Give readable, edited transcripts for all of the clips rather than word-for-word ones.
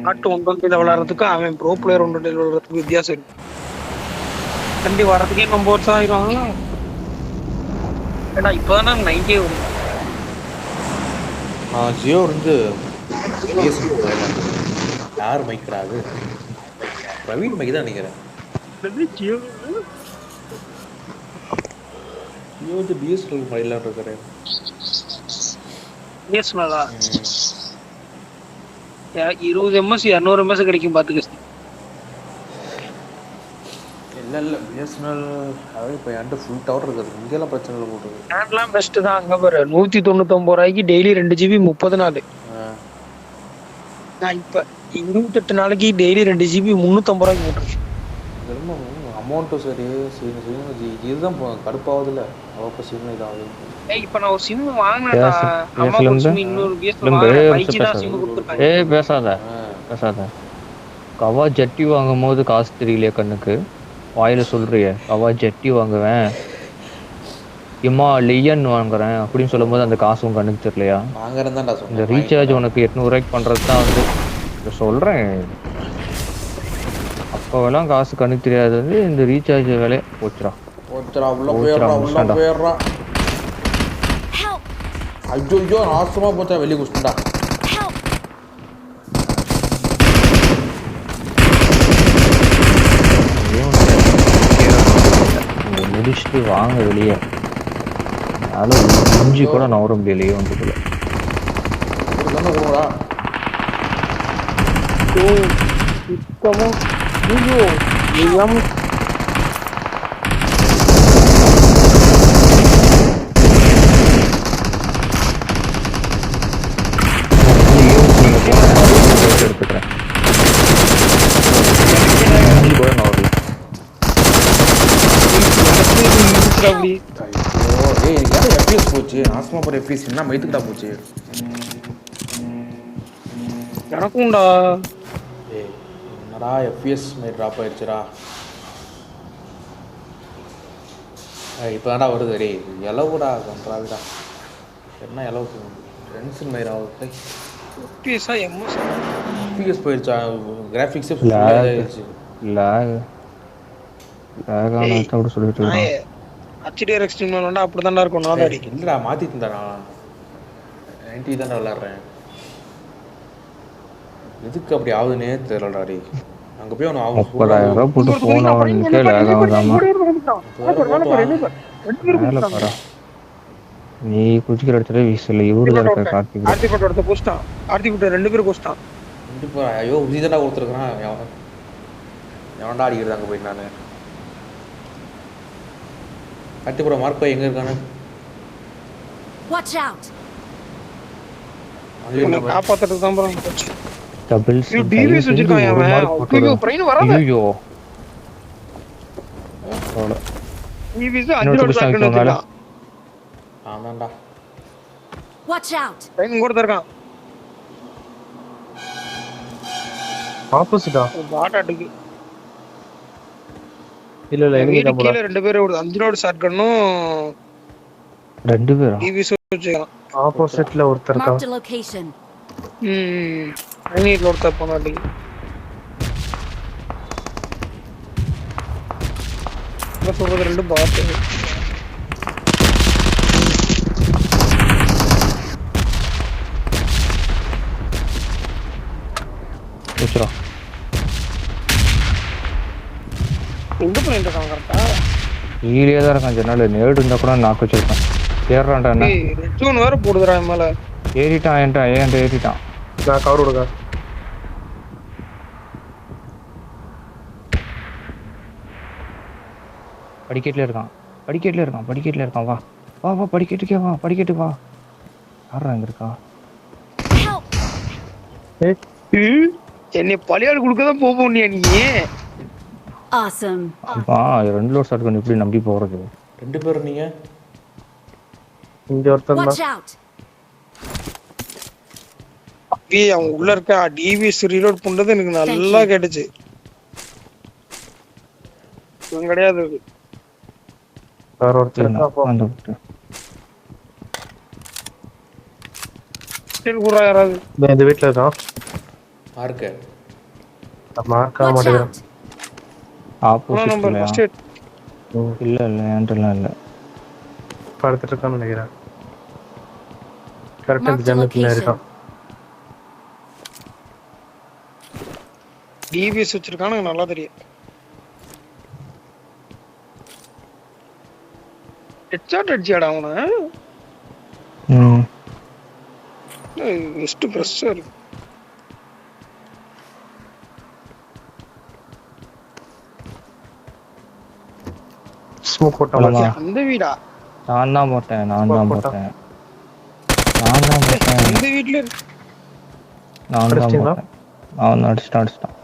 நாட்டு 120 விளையாடுறதுக்கும் அவன் bro player 120 விளையாடுறதுக்கும் வித்தியாசம் இருக்கு. கண்டி வர்றதுக்கே 9 வருஷம் ஆயிடுவாங்களா? ஏன்னா இப்பதானே 90 வரும். ஜியோ இருந்து யார் மைக்கிறாது? பிரவீன் மைக் தான் நினைக்கிறேன். ஜியோ வந்து பிஎஸ்எல் மொபைலாக இருக்கிறேன். பிஎஸ்என்எல்லா 20 ms 200 ms கிடைக்கும் பாத்துக்க. இல்ல பிஎஸ்என்எல் அதாவது இப்போ என்கிட்ட ஃபுல் டவர் இருக்குது. இங்கெல்லாம் பிரச்சனை இல்லை போட்டுருக்கு. பேண்ட்லாம் பெஸ்ட் தான். அங்க பாரு 199 ரூபாய்க்கு டெய்லி 2 GB 30 நாள். நான் இப்ப 28 நாளைக்கு டெய்லி 2 GB 350 ரூபாய்க்கு போட்டுருக்கேன். அமௌண்ட்டும் சரி இதுதான் கடுப்பாவதில்ல. அவ்வளோ சிம் இதாகுது. இப்ப நான் ஒரு சிம் வாங்கினேன்டா. அம்மா சிம் இன்னொரு சிம் கொடுத்துருக்காங்க. பேசாத. கவா ஜட்டி வாங்கும் போது காசு தெரியலையே கண்ணுக்கு. வாயில சொல்றிய கவா ஜட்டி வாங்குவேன் இம்மா லியன் வாங்குறேன் அப்படின்னு சொல்லும் போது அந்த காசு உங்க கண்ணுக்கு தெரியலையா? இந்த ரீசார்ஜ் உனக்கு 800 ரூபாய்க்கு பண்றது தான் வந்து சொல்றேன். அப்போவெல்லாம் காசு கண்ணுக்கு தெரியாது. வந்து இந்த ரீசார்ஜ் வேலையை போச்சுடா. ஐயோ நாசமா போச்சா. வெளியே குடிச்சுட்டா. முடிச்சுட்டு வாங்க வெளியே. அதனால இஞ்சி கூட நவர முடியலையே வந்துக்குள்ள. எடுத்துக்கிறேன். போச்சு ஆஸ்மா போற எஃபிஎஸ் என்ன மைத்துக்கிட்டா போச்சு. எனக்கும்டா. என்னடா எஃபிஎஸ் மை ட்ராப் ஆயிடுச்சுடா. இப்போ தான்டா வருது. டே எலவுடா கன்றாவிடா. என்ன எலவு டென்ஷன் மயிர் ஆகுது. எஃபிஎஸ் போயிடுச்சா. கிராஃபிக்ஸே ஆயிடுச்சு. அப்படி சொல்லிட்டு HDR எக்ஸ்ட்ரீம் விளையாண்டா அப்படிதான்டா இருக்கும். நாளாடி இல்லடா மாத்திட்டு இருந்தா 90 தானே விளையாடுறேன். எதுக்கு அப்படி ஆகுதுன்னே தெரியலடா. டே அங்க போய் அவன் 30,000 ரூபாய் போட்டு போன் அவனுக்கே லேக் ஆகாம நீ குச்சிக்கிற இடத்துல வீசல. இவரு தான் இருக்க கார்த்திகோட போஸ்டான். கார்த்திகோட 2 பேரும் போஸ்டான். கண்டிப்பா. ஐயோ உதிதடா கொடுத்துருக்கான். எவன்டா அடிக்கிறது அங்கே போய். நான் கட்டிப்புற மார்க் போய் எங்க இருக்கானு வாட்ச் அவுட். காப்பாத்துறதுக்கு தான் போறோம். டபுள்ஸ் டிவிஎஸ் வச்சிருக்கான் அவன். ஐயோ பிரைன் வராத. ஐயோ ஓட டிவிஎஸ் 5 ரோட் சாக்கணும் வச்சிருக்கான். ஆமாடா. Watch out. பிரைன் கூட இருக்கான். ஆப்போசிட்டா பாட்டாட்டுக்கு இல்ல எங்க கீழ 2 பேர் 5 ரோட் ஷாட்கன்னும் 2 பேரா டிவிஎஸ் வச்சிருக்கான். ஆப்போசிட்ல ஒருத்தர் இருக்கான். மார்க் தி லொகேஷன். ஐநீட் ஒருத்தர் போனாடி. நான் சொல்றது 2 பாட். போச்சுடா. எங்க போயிட்டு இருக்கான் கரெக்டா? ஈரியா தான் இருக்கான். ஜன்னல நேடு இருந்தா கூட நாக்கு வச்சிருக்கான். ஏறான்டா. என்ன ரெட்ஜூன் வேற போடுதுடா மேல. ஏறிட்டான். ஏறிட்டான். நான் கவர் விடுங்க. படிக்கட்டுல இருக்கான். வா படிக்கட்டுக்கே வா. படிக்கட்டுக்கு வா. யாரா இங்க இருக்கா? என்னை பழியாடு கொடுக்கதான் போனியா நீ? Awesome. அப்பா 2 லோட் ஷாட் கன் இப்படி நம்பி போறது. 2 பேர் நீங்க இங்க ஒருத்தன் Watch தான். out. அவன் உள்ள இருக்க டிவிஎஸ் ரீலோட் பண்றது எனக்கு நல்லா கேட்டுச்சு. இவன் கிடையாது. வேற ஒருத்தர் இருக்கான். சரி குறா யாராவது இந்த வீட்ல இருக்கான். யாருக்கு? மார்க் ஆக Watch மாட்டேங்கிறான். out! ஆப்போசிட் நம்பர் இல்லையா? First eight. இல்ல இல்ல என்கிட்டலாம் இல்ல. படுத்துட்டு இருக்கான்னு நினைக்கிறேன். கரெக்டா இந்த Mark the ஜன்னல் பின்னாடி location. இருக்கான். டிவிஎஸ் வச்சிருக்கானு எனக்கு நல்லா தெரியும். ஹெட்ஷாட் அடிச்சியாடா அவனை? ம் வெஸ்ட் பிரஸ்ஸா இருக்கு. ஸ்மோக் போட்டான். போலாமா? அந்த வீடா? நான் தான் போட்டேன். போட்டான். நான் தான் போட்டேன். இந்த வீட்ல இருக்கு. நான் தான் அடிச்சிட்டீங்களா? போட்டேன். அவன் அடிச்சிட்டான்.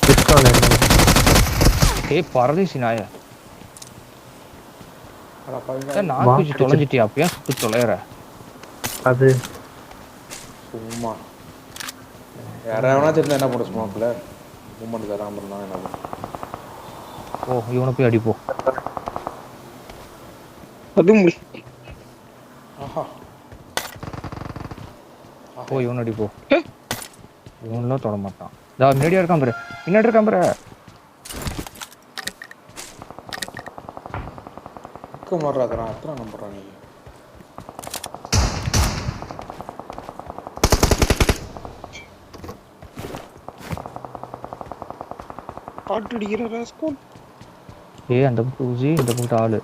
இருக்கானே என்ன? ஏய் பரதேசி நாய. அட பாவிங்களா. நான் குச்சி தொலைஞ்சிட்டியா? அப்பயா சுட்டு தொலைற. அது சும்மா யாராவது இருந்தா என்ன பண்ண ஸ்மோக்கில் மூமெண்ட் தராமல் இருந்தால் என்ன பண்ண. ஓ இவனை போய் அடிப்போ. அது முடி. ஆஹா ஓ இவனை அடிப்போ. இவனெல்லாம் தொட மாட்டான். இதா முன்னாடியா இருக்கான் பாரு. பின்னாடி இருக்கான் பாரு. மாறாதான் அத்தனை நம்புறான் நீ. பாட்டு அடிக்கிற ராஸ்கோல். ஏய் அந்த பக்கம் ஊசி இந்த பக்கம் ஆளு.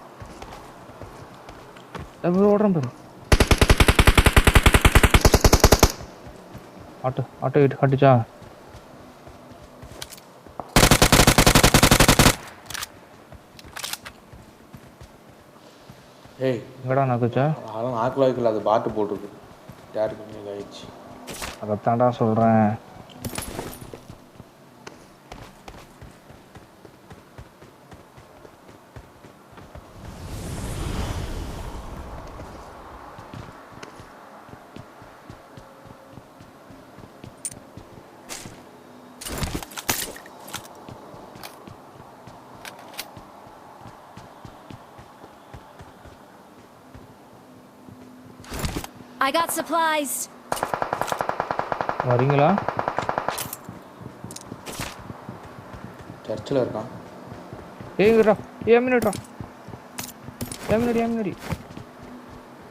டபுள் ஓடுறான் பாரு. ஆட்டோ இட்டு கட்டுச்சா? ஏய் எங்கடா நாக்குச்சா? அதெல்லாம் நாக்கில் வைக்கல, அது பாட்டு போட்டுருக்கு. யாருக்கு மேலே ஆயிடுச்சு. அதைத்தான்டா சொல்றேன். I got supplies. வரீங்களா? சர்ச்சில் இருக்கான். ஏய்டா ஏமினடா. ஏமினடி.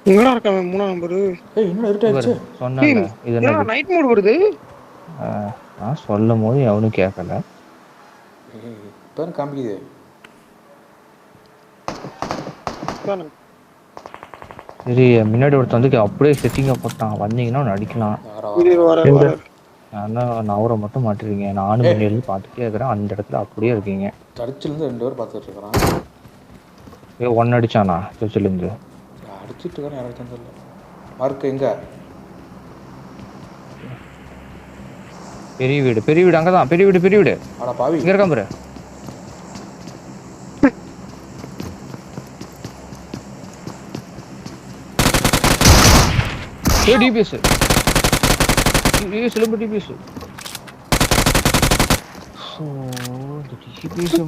எங்கடா இருக்கான் 3ஆம் நம்பர்? ஏய் இன்னும் இருட்டாயிடுச்சு. சொன்னேன்ல இது என்ன? நைட் மோட் வருது. நான் சொல்லும் போது எவனும் கேட்கல. இப்போ காமிக்குது. சரி முன்னாடி ஒருத்தன் வந்து அப்படியே செட்டிங்கா போட்டான். வந்தீங்கன்னா ஒன்று அடிக்கலாம். நான் நவரை மட்டும் மாட்டிருக்கீங்க. நானும் முன்னாடி பார்த்துட்டே இருக்கிறேன். அந்த இடத்துல அப்படியே இருக்கீங்க. சர்ச்சிலேருந்து 2 பேர் பார்த்துட்டு இருக்கிறான். ஏ ஒன்று அடிச்சானா சர்ச்சிலேருந்து? அடிச்சுட்டு இருக்கானு யாருக்கு தெரியல. மார்க் எங்க? பெரிய வீடு அங்கதான். பெரிய வீடு ஆனா பாவி இங்க இருக்கான் பாரு. டிபிஎஸ் டிபிஎஸ்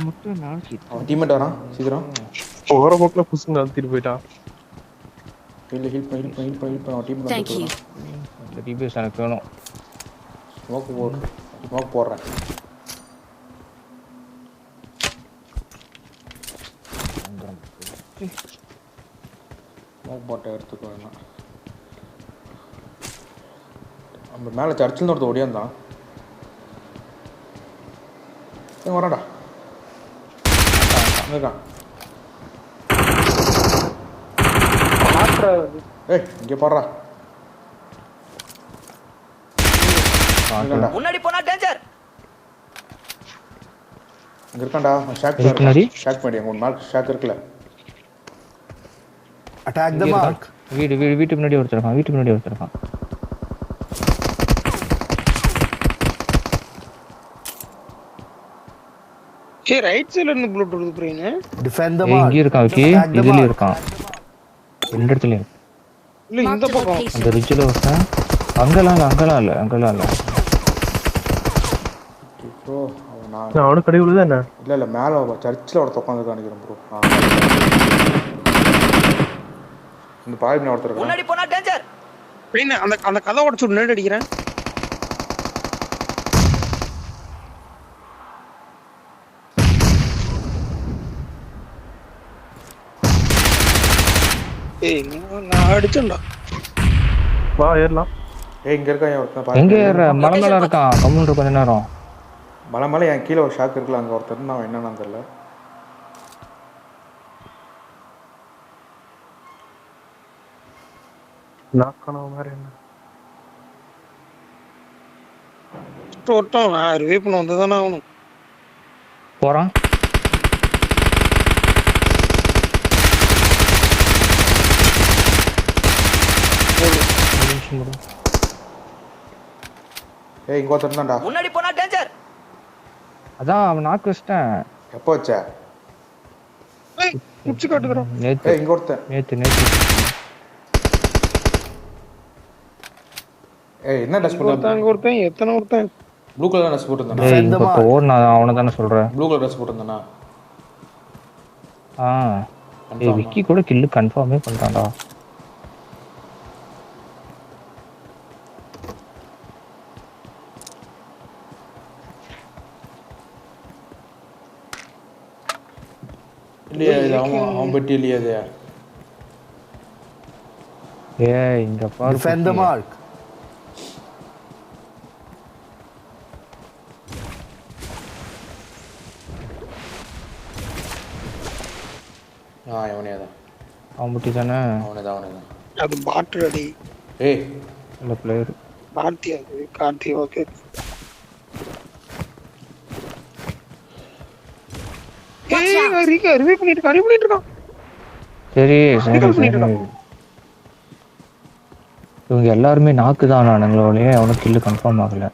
மட்டும் நான் அவன் டீம்மேட் வரான் சீக்கிரம். போகிற போக்கில் புசுங்க அழுத்திட்டு போயிட்டான். இல்லை ஹெல்ப் பண்ண அவன் டீம்மேட் Thank you. இந்த டிபிஎஸ் எனக்கு வேணும். ஸ்மோக் போடுறேன். ஸ்மோக் போட்டை எடுத்துக்க வேணாம். நம்ம மேலே சர்ச்சில் ஒருத்தர் ஓடியாந்தான். வராடா இருக்கான். ஏய் இங்கே போடுறா. முன்னாடி போனா டேஞ்சர். இங்க இருக்கான்டா. ஷாக் பண்ணி உன் மார்க் ஷாக் இருக்குல்ல. Attack the mark. வீட்டு முன்னாடி ஒருத்தர். ஏய் ரைட் சைடுல இருந்து புல்லட் வருது பிரேன். டிஃபெண்ட் தி இங்க மார்க். இருக்கான் விக்கி. இதுல இருக்கான். ரெண்டு இடத்துலயும். இல்ல இந்த பக்கம் அந்த ரிட்ஜ்ல ஒருத்தன். அங்கலாம் இல்ல. ப்ரோ அவன் அவனுக்கு கடி விழுதா என்ன? இல்லை மேலே சர்ச்சில் ஒருத்த உட்காந்துருக்கான் நினைக்கிறேன் ப்ரோ. பாய் நான் ஒருத்தர் முன்னாடி போனா டேஞ்சர். பெயின் அந்த அந்த கதை உடைச்சு நேடு அடிக்கிறேன். ஏய் நான் அடிச்சேன்டா. வா ஏறலாம். இங்க இருக்கான் ஒருத்தன் பாய். எங்க ஏற மலை மேல இருக்கான். கம்முன்னு கொஞ்ச நேரம். மலை என் கீழே ஒரு ஷாக் இருக்குல்ல அங்க ஒருத்தர் நான் என்னன்னு தெரியல. நாக்கான மாதிரி என்ன ஓட்டம் நான் ரிவே பண்ண வந்ததானே ஆகணும். போறான். இங்க ஒருத்தர் தான்டா. முன்னாடி போனா டேஞ்சர். அதான் அவன் நாக்கு வச்சிட்டேன். எப்போ வச்ச? குச்சி காட்டுக்குறான். நேத்து இங்க ஒருத்தன். நேத்து என்ன ட்ரெஸ் போட்டு அங்க ஒருத்தன் எத்தனை ஒருத்தன் ப்ளூ கலர் ட்ரெஸ் போட்டுருந்தானா? டேய் இங்க போர் நான் அவனை தானே சொல்றேன். ப்ளூ கலர் ட்ரெஸ் போட்டுருந்தானா? டேய் விக்கி கூட கில் கன்ஃபார்மே பண்ணிட்டான்டா. இல்லையா இது அவன் பெட்டி இல்லையா இது? ஏய் இங்க பாரு. Defend the mark. அவனேதான். அவன் முட்டி தானே. அவனேதான். அது பாட்டு அடி. ஏய் இல்ல பிளேயர். கார்த்தி அது கார்த்தி ஓகே. ஏய் ரிவே பண்ணிட்டு இருக்கான். சரி இவங்க எல்லாருமே நாக்கு தான் ஆனானுங்களே. அவனுக்கு கில்லு கன்ஃபார்ம் ஆகல.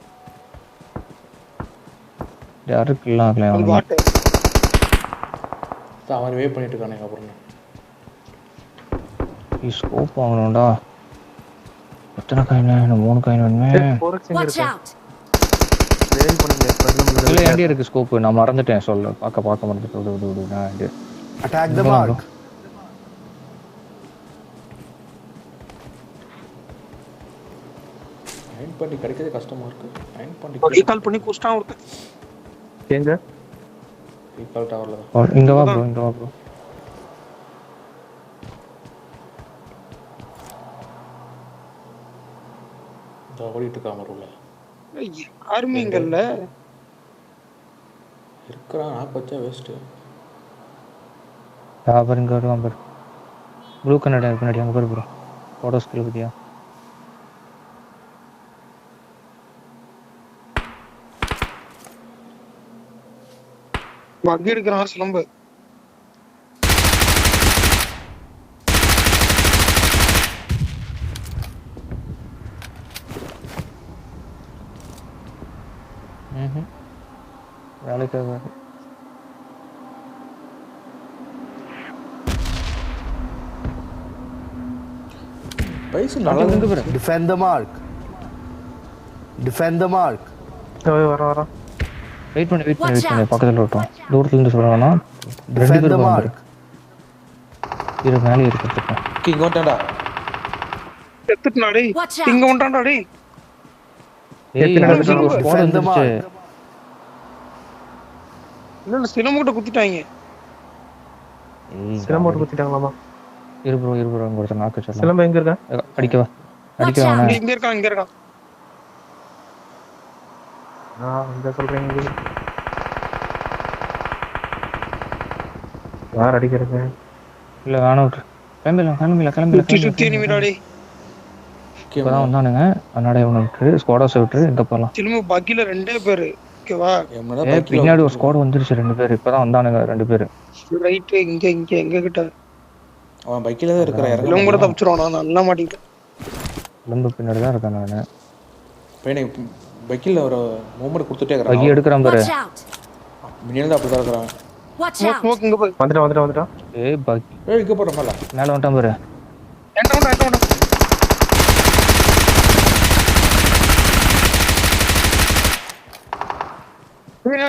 யாரும் கில் ஆகல. அது பாட்டு. அவன் ரிவே பண்ணிட்டு இருக்கானே அப்புறம். ஸ்கோப் வாங்கணும்டா. எத்தனை காயின்? 3 காயின் வேணுமே. Watch out! லேன் பண்ணுங்க. இல்ல ஏண்டி இருக்கு ஸ்கோப்? நான் மறந்துட்டேன் சொல்ல. பார்க்க மறந்துட்டேன். விடு நான் Attack the mark. நைன் பண்ணி கிடைக்கிறது கஷ்டமா இருக்கு. நைன் பண்ணி ரீகால் பண்ணி குஸ்டான் ஒருத்தன். எங்க ரீகால் டவர்ல தான். இங்க வா ப்ரோ. ஓடிட்டு இருக்காம ரூல யாருமே இங்க இல்ல. இருக்கிறான். நாக்கு வச்சா வேஸ்ட். இங்க வருவான் பாரு. ப்ளூ கன்னடா பின்னாடி அங்க பாரு ப்ரோ. போட்டோ ஸ்கில் பத்தியா? பக்கி எடுக்கிறான் சிலம்பு. வேலைக்காக பைசு நல்லா இருந்து பாரு. Defend the mark. வர வெயிட் பண்ணி பக்கத்துல விட்டோம். தூரத்துல இருந்து சொல்றானா? ரெண்டு பேர் வராங்க. இரு மேலே இருக்கு. இங்க வந்துடா. செத்துட்டா டேய். இங்க வந்துட்டான்டா டேய். ஏய் ஸ்குவாட் வந்துருச்சு. இல்ல சிலம்பு கிட்ட குத்திட்டாங்க. சிலம்பு போட்டு குத்திட்டாங்களாமா? இரு ப்ரோ அங்க ஒருத்தன் நாக்கு வச்சிரலாம். சிலம்பு எங்க இருக்கா? அடிக்கவா இங்க இருக்கான். இந்த சொல்றீங்க. யார் அடிக்கிறது? இல்ல வேணாம் விட்டு. கிளம்பிடலாம். சுத்தி நிமிடாடி. இப்பதான் வந்தானுங்க. அதனால இவனுக்கு ஸ்குவாடாஸ் விட்டு எங்க போகலாம். சிலம்பு பக்கில 2 பேரு. ஓகேவா? பின்னாடி ஒரு ஸ்குவாட் வந்துருச்சு. 2 பேர் இப்பதான் வந்தானுங்க. 2 பேர் ரைட். இங்க கிட்ட அவன் பைக்கில தான் இருக்கற. இவங்க கூட தப்பிச்சிரோனா? நல்லா மாட்டிட்டேன். லம்பு பின்னாடி தான் இருக்கேன் நானு. பையனை பைக்கில ஒரு மூமெண்ட் கொடுத்துட்டே இருக்கறான். பக்கி எடுக்கறான் பாரு. மினியல் தான் அப்படி இருக்கறான். ஸ்மோக் இங்க போய் வந்துடா. ஏய் பக்கி இங்க போற மேல வந்துட்டான் பாரு. ஏன்டா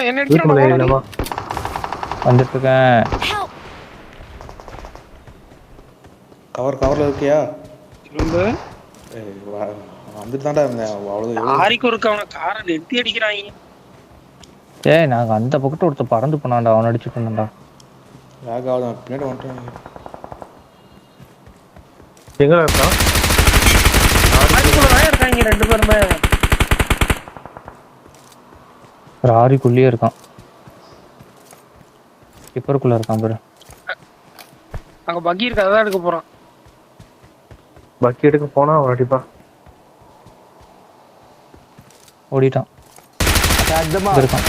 என்ன வீட்டுக்குள்ள வந்துட்டு இருக்கேன். கவரில் இருக்கியா? திரும்ப வந்துட்டு தான்டா இருந்தேன். அவ்வளோ ஆரிக்கு ஒருக்க அவனை காரை நிறுத்தி அடிக்கிறாங்க. ஏய் நாங்க அந்த பக்கத்து ஒருத்தர் பறந்து போனான்டா, அவன் அடிச்சுட்டு இருந்தான்டா. வேக ஆகுது. பின்னாடி வந்துட்டேன். எங்க இருக்கான்? ஆரிக்குள்ளதான் இருக்காங்க 2 பேருமே. ராரிக்குள்ளேயே இருக்கான், டிப்பருக்குள்ள இருக்கான் பாரு. அங்க பக்கி இருக்கு, அதான் எடுக்க போறான். பக்கி எடுக்க போனா அவன் அடிப்பான். ஓடிட்டான். Attack the இங்க mark. இருக்கான்.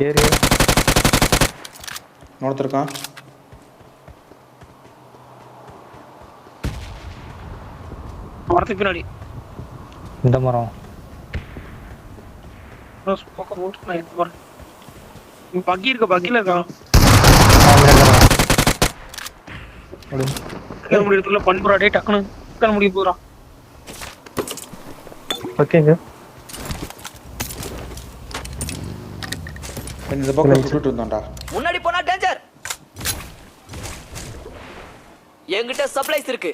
ஏரியா இன்னொருத்தருக்கான். மரத்துக்கு பின்னாடி இந்த மரம். பக்கம் போட்டு நான் எடுத்து போறேன். பக்கி இருக்க, பக்கில இருக்கான். முடியறதுக்குள்ள பண்புறாடே டக்குனு முடிய போறான். ஓகேங்க. இந்த பக்கம் சுட்டுட்டு இருந்தான்டா. முன்னாடி போனா டேஞ்சர். என்கிட்ட சப்ளைஸ் இருக்கு.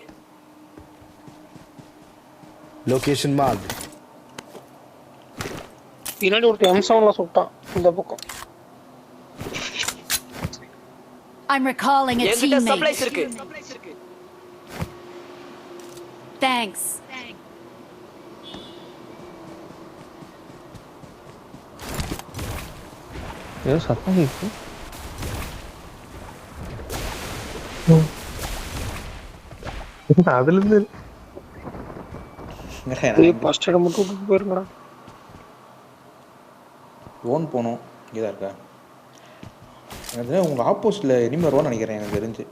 Location mark. பின்னாடி ஒரு M7ல சுட்டான் இந்த பக்கம். I'm recalling a என்கிட்ட சப்ளைஸ் teammate. இருக்கு. Thanks. ஏதோ சத்தம் கேட்குது. அதுல இருந்து ஃபர்ஸ்ட் இடம் மட்டும் விட்டுட்டு போயிருங்கடா. ஓன் போகணும். இங்கே தான் இருக்கா? எனக்கு உங்கள் ஆப்போசிட்டில் இனிமேல் வருவான்னு நினைக்கிறேன் எனக்கு தெரிஞ்சு.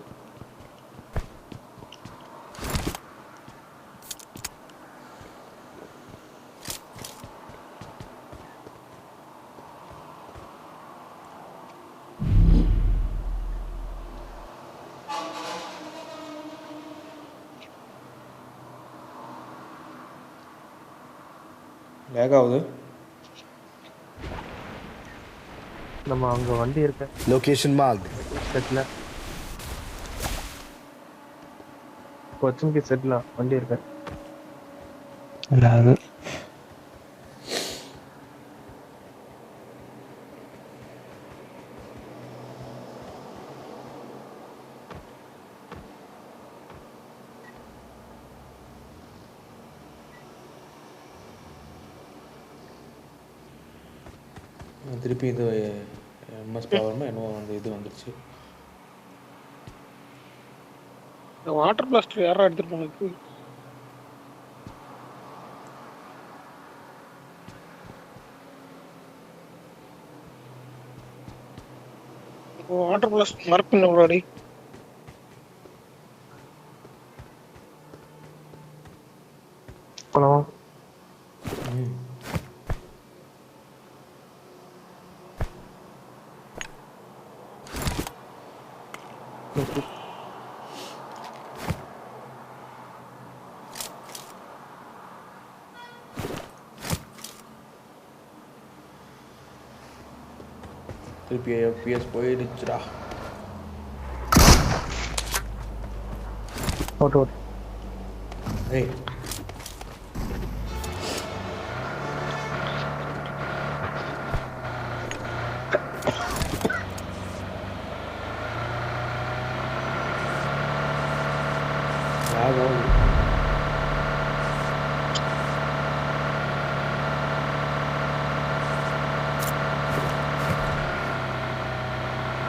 வேகாவது. நம்ம அங்க வண்டி இருக்கு. Location mark. செட்ல கொச்சின்க்கு செட்ல வண்டி இருக்கு. இல்ல அது திருப்பி இது எம்எஸ் பவர்மா இன்னும் அந்த இது வந்துருச்சு. வாட்டர் பிளாஸ்டர் யாரா எடுத்துட்டு போனது? வாட்டர் பிளாஸ்டர் மரப்பின் எவ்வளோடி? போலாம். திருப்பி FPS போயிடுச்சுடா. ஓட்டு ஏய்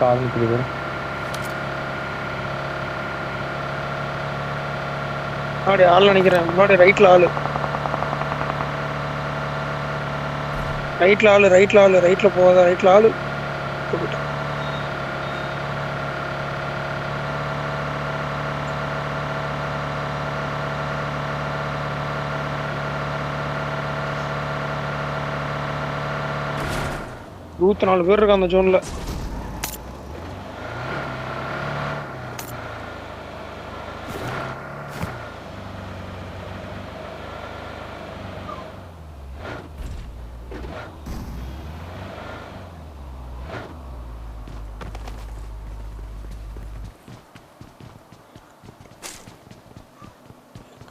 கால் நிற்குது பாரு. முன்னாடி ஆள் நினைக்கிறேன். முன்னாடி ரைட்ல ஆளு, ரைட்ல போகாத, ரைட்ல ஆளு. இருபத்தி 4 பேர் இருக்காங்க அந்த ஜோன்ல.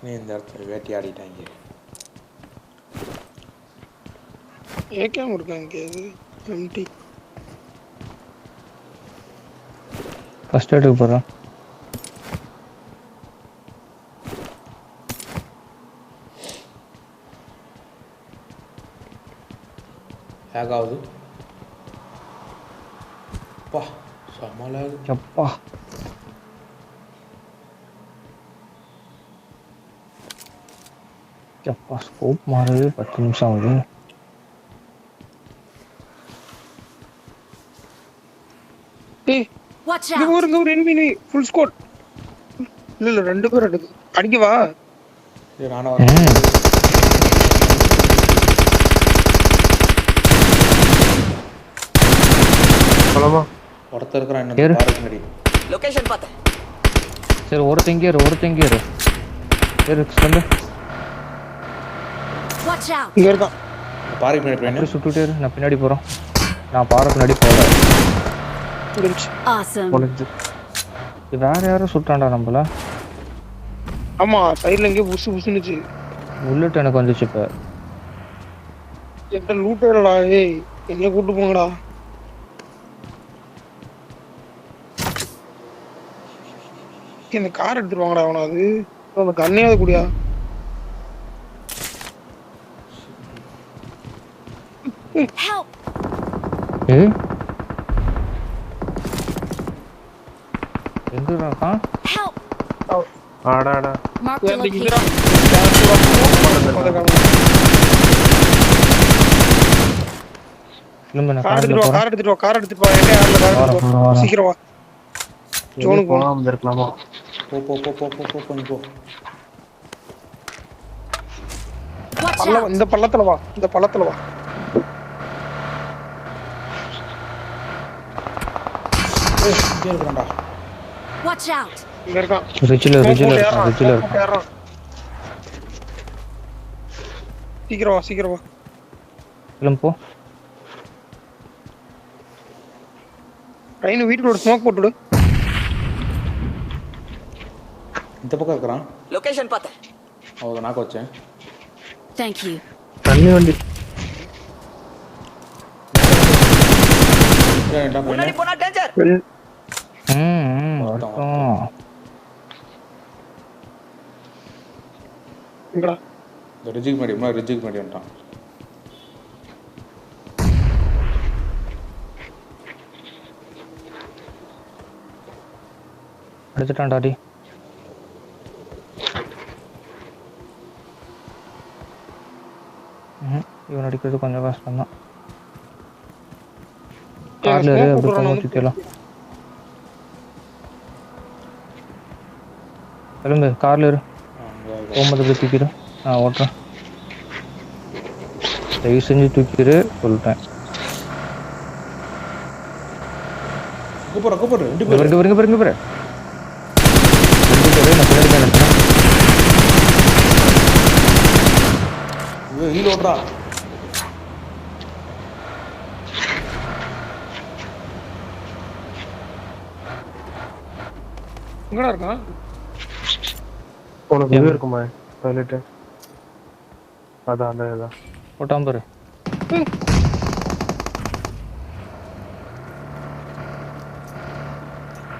நீ இந்த இடத்துல வேட்டையாடிட்டாங்க. ஏகேம் இருக்காங்க இது எம்டி. ஃபர்ஸ்ட் எய்டுக்கு போகிறேன். ஹேக் ஆகுது. பா சமாளாகுது. எப்பா எப்பா ஸ்கோப் மாறுது 10 நிமிஷம் ஆகுது. ஏய் Watch இங்க out! பாருங்க ஒரு எனிமி ஃபுல் ஸ்குவாட். இல்ல 2 பேர் அடிக்கு. அடிக்கவா? சரி நானும் வரேன். போலாமா? ஒருத்தர் இருக்கிறான் ஏறு. என்ன பாருக்கு முன்னாடி. லொகேஷன் பார்த்தேன். சரி ஒருத்தங்க ஏறு சொல்லு. Watch out! இங்க இருக்கான். பாருக்கு முன்னாடி போயின்னு. அப்படியே சுட்டுட்டே இரு, நான் பின்னாடி போகிறோம். நான் பாறை பின்னாடி போகல. முடிஞ்சு. Awesome. முடிஞ்சு. இது வேற யாரும் சுட்டான்டா நம்மள. ஆமா சைடுல எங்க புசு புசுனுச்சு. புல்லட் எனக்கு வந்துச்சு இப்போ. என்கிட்ட லூட் இல்லடா. ஏய் என்ன கூட்டு போங்கடா. இந்த கார் எடுத்துட்டு வாங்கடா அவன. அது அந்த கண்ணையாவது கூடியா. Help! எங்க இருக்கான்? Help! ஆடாடா. Mark the இங்கடா. location. திரும்ப நான் கார் கார்ல எடுத்துட்டு வா, போறேன். கார் எடுத்துட்டு வா, கார் எடுத்துட்டு வா. எங்க யார்ல கார் எடுத்துட்டு வா. வரேன். சீக்கிரம் வா. ஜோனுக்கு போ. போகாம இருக்கலாமா? போ போ போ போ போ போ நீ போ. Watch out! இந்த பள்ளத்துல வா. இந்த பள்ளத்துல வா. இங்கே இருக்கிறான்டா. Watch out! இங்க இருக்கான். ரிட்ஜில் போட்டு இருக்கான். ஏறுறான். சீக்கிரம் வா, சீக்கிரம் வா. கிளம்பு போ. ட்ரெயின் வீட்டுக்குள்ள ஒரு ஸ்மோக் போட்டுடு. இந்த பக்கம் இருக்கிறான். லொகேஷன் பார்த்தேன். அவங்க நாக்க வச்சேன். Thank you. தண்ணி வண்டி. என்ன முன்னாடி போனா டேஞ்சர். வரட்டும். எங்கடா? இந்த ரிஜிக்கு முன்னாடி ரிஜிக்கு முன்னாடி வந்துட்டான். அடிச்சிட்டான் டாடி. இவன் அடிக்கிறது கொஞ்சம் கஷ்டம் தான். கார்ல ஏறு, அப்படி போகும்போது சுத்திடலாம். கிளம்பு, கார்ல ஏறு. போகும்போது அப்படி தூக்கிடு. நான் ஓட்டுறேன். தயவு செஞ்சு தூக்கிடு சொல்லிட்டேன். கூப்பிட்ற ரெண்டு இங்க பேர். பாரு, இங்க பாரு, இங்க பாரு. ரெண்டு பேரு நான் பின்னாடி தான் நினைக்கிறேன். ஹீல் ஓடுறா. எங்கடா இருக்கான்? உனக்கு இது இருக்குமா டாய்லெட்? அதான் அந்த இதான். போட்டான் பாரு.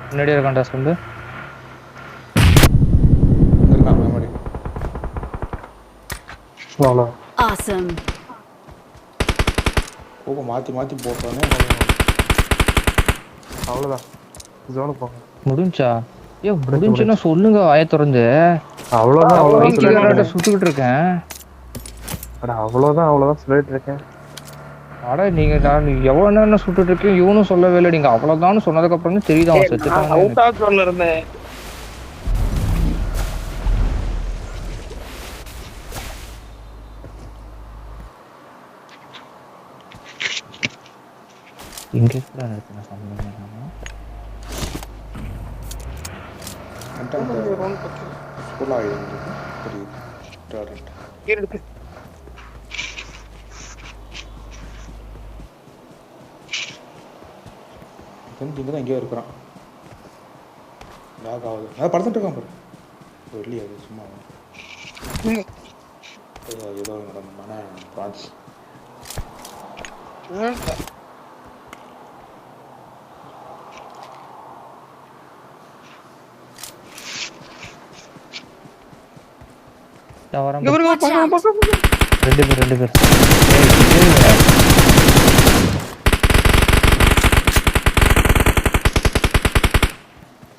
முன்னாடியே இருக்கான்டா சொல்லு. இருக்கான் முன்னாடி. அவ்வளோ. Awesome. கோப்பை மாற்றி மாற்றி போட்டோன்னே அவ்வளோதான். ஜோனுக்கு போங்க. முடிஞ்சா? ஏன் முடிஞ்சுன்னா சொல்லுங்க வாயை திறந்து. அவ்வளோதான் பைத்தியக்காரன்ட்ட சுட்டுக்கிட்டு இருக்கேன். அவ்வளோதான் சொல்லிட்டு இருக்கேன். அட நீங்க நான் எவ்வளவு நேரம் சுட்டுட்டு இருக்கேன் இவனும் சொல்லவே இல்லை. நீங்க அவ்வளவுதான் சொன்னதுக்கு அப்புறம் தான் தெரியுது அவன் செத்துட்டான். அவுட் ஆஃப் ஜோன்ல இருந்தேன். இங்க கூட நிறுத்தின சம்பந்தம் ஸ்கூல் ஆகிடுது தெரியுது. எடுத்து இங்கே தான் எங்கேயோ இருக்கிறான். லாக் ஆகுது. அதை படுத்துட்டு இருக்கான் பாரு. வெளியே அது சும்மா இங்க. ஏதோ மன பிரான்ஸ் நான் வரேன் இங்க bro. பாருங்க, Watch out. பாருங்க. 2 பேர் ஏய்,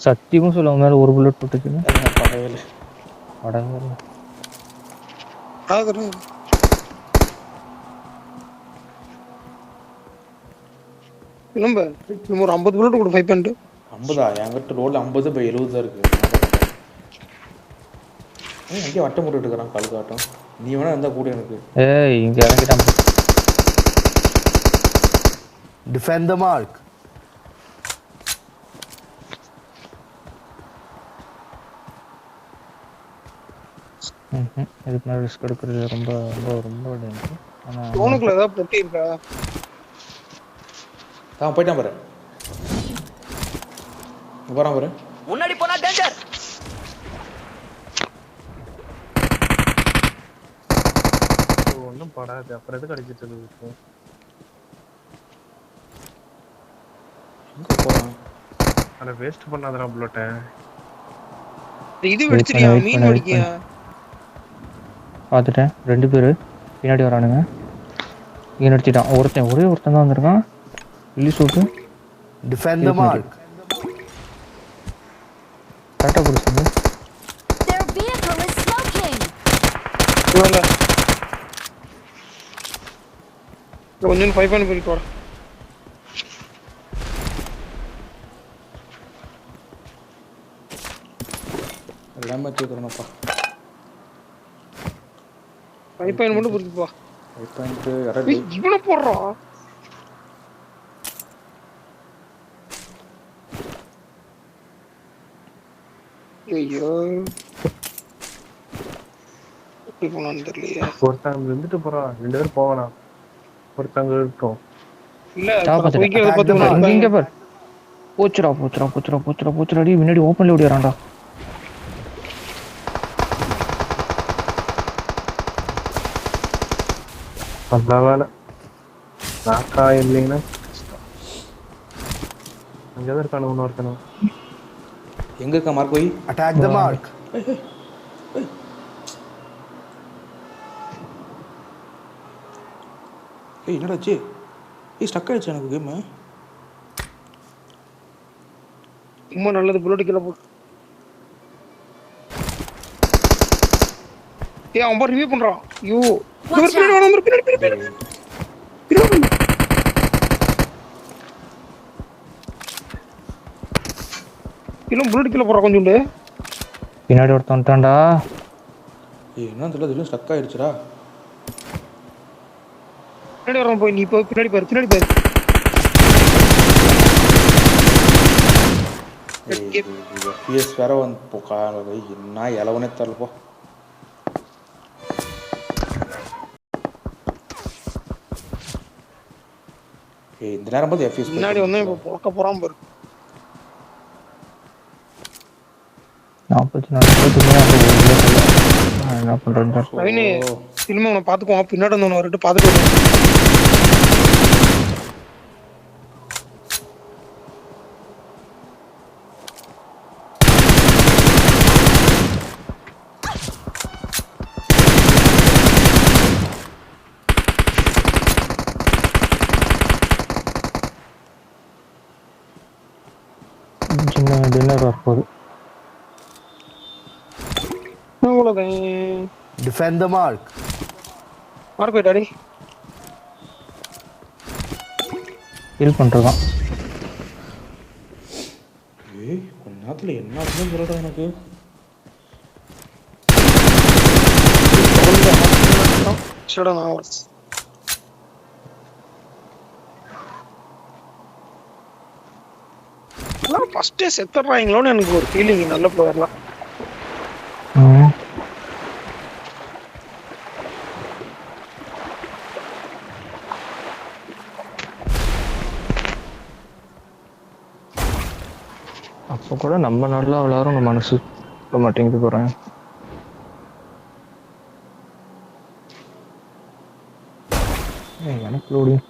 சத்தியமும் சொல்ல அவன் மேல ஒரு புல்லட் போட்டுச்சுன்னு பகையில் அடங்க ஆகுது. நம்ம இன்னும் ஒரு 50 புல்லட் கூட 5 பண்ணிட்டு 50 என்கிட்ட ரோல் 50 பை 70 தான் இருக்கு. அங்கேயே வட்டம் போட்டுட்டு இருக்கிறான் கல்காட்டம். நீ வேணா இருந்தா கூட எனக்கு. ஏய் இங்க இறங்கிட்டான் Defend the mark. இதுக்கு மேலே ரிஸ்க் எடுக்கிறது ரொம்ப ரொம்ப ரொம்ப டேஞ்சர். ஆனால் உனக்குள்ள ஏதாவது பொட்டி இருக்கா? தான் போயிட்டான் பாரு. போறான் பாரு. முன்னாடி போனா டேஞ்சர். ஒன்றும் படாது. அப்புறம் எதுக்கு அடிச்சிட்டு இருக்கு? எங்க போறான்? அதை வேஸ்ட் பண்ணாதடா புல்லட்டை. இது வெடிச்சிரியா? wait மீன் பண்ணு, wait வெடிக்கியா? பார்த்துட்டேன் 2 பேர் பின்னாடி வரானுங்க. இங்கே நிறுத்திட்டான் ஒரே ஒருத்தன் தான் வந்திருக்கான். ரிலீஸ் விட்டு Defend the mark. கரெக்டாக பிடிச்சிங்க. Their vehicle is smoking. இவன்ல. கொஞ்சம் 5 பண்ணி போயிட்டு வர. எல்லாமே வச்சுக்கிறேன்ப்பா. 5 பண்ணி மட்டும் புடிச்சு போ. இப்போ யாராவது இவனை போடுறான். ஐயோ எப்படி போனான்னு தெரியலையே. ஒருத்தன் இருந்துட்டு போறான். 2 பேரும் போவானா? ஒருத்தங்க இருக்கட்டும். இல்ல குயிக்க பார்த்து இங்கே பார் போச்சுடா அடி முன்னாடி ஓப்பன்ல ஓடிறான்டா. நல்ல வேலை. நாக்கா இல்லைன்னா அங்கதான் இருக்கானு இன்னொருத்தனும். எங்க இருக்கா மார்க் போய்? Attack the mark. ஏய் என்னடாச்சு? ஸ்டக் ஆயிடுச்சு எனக்கு கேமு. ரொம்ப நல்லது புல்லட் கீழே போ. ஏய் அவன் ரிவ்யூ பண்றான். ஐயோ Watch பின்னாடி out. வாங்க பின்னாடி. கிலோ புல்லட் கீழே போடுறான் கொஞ்சோண்டு. பின்னாடி ஒருத்தன் வந்துட்டான்டா. ஏய் என்ன தெரியல திடீர்னு ஸ்டக் ஆயிடுச்சுடா. பின்னாடி வரான் போய் நீ போய் பின்னாடி பாரு. எஃபிஎஸ் வேற வந்து போய் என்ன இலவனே தரலப்போ. ஏய் இந்த நேரம் பார்த்து எஃபிஎஸ் முன்னாடி வந்து இப்போ பொக்க போறான் பாரு. 44 என்ன பண்றேன் ரவினி திரும்ப அவனை பாத்துக்குவான். பின்னாடி வந்து அவனை பாத்துட்டு சின்ன டின்னர் வரப்போகுது. Defend the mark. மார்க் போயிட்டாடி. ஹீல் பண்றதான். ஏய் கொஞ்ச நேரத்துல என்ன ஆச்சுன்னு சொல்றா எனக்கு. Shut on hours. ஃபர்ஸ்டே செத்துறாங்களோன்னு எனக்கு ஒரு ஃபீலிங். நல்ல பிளேயர்லாம் அப்போ கூட நம்ம நல்லா விளையாடுற மனசு மாட்டேங்குது போறேன். எனக்கு லோடிங்.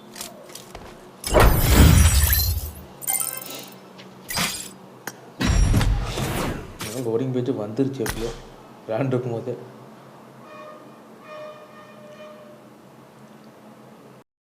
லோடிங் பேஜ் வந்துருச்சு எப்படியோ விளையாண்டு இருக்கும்போது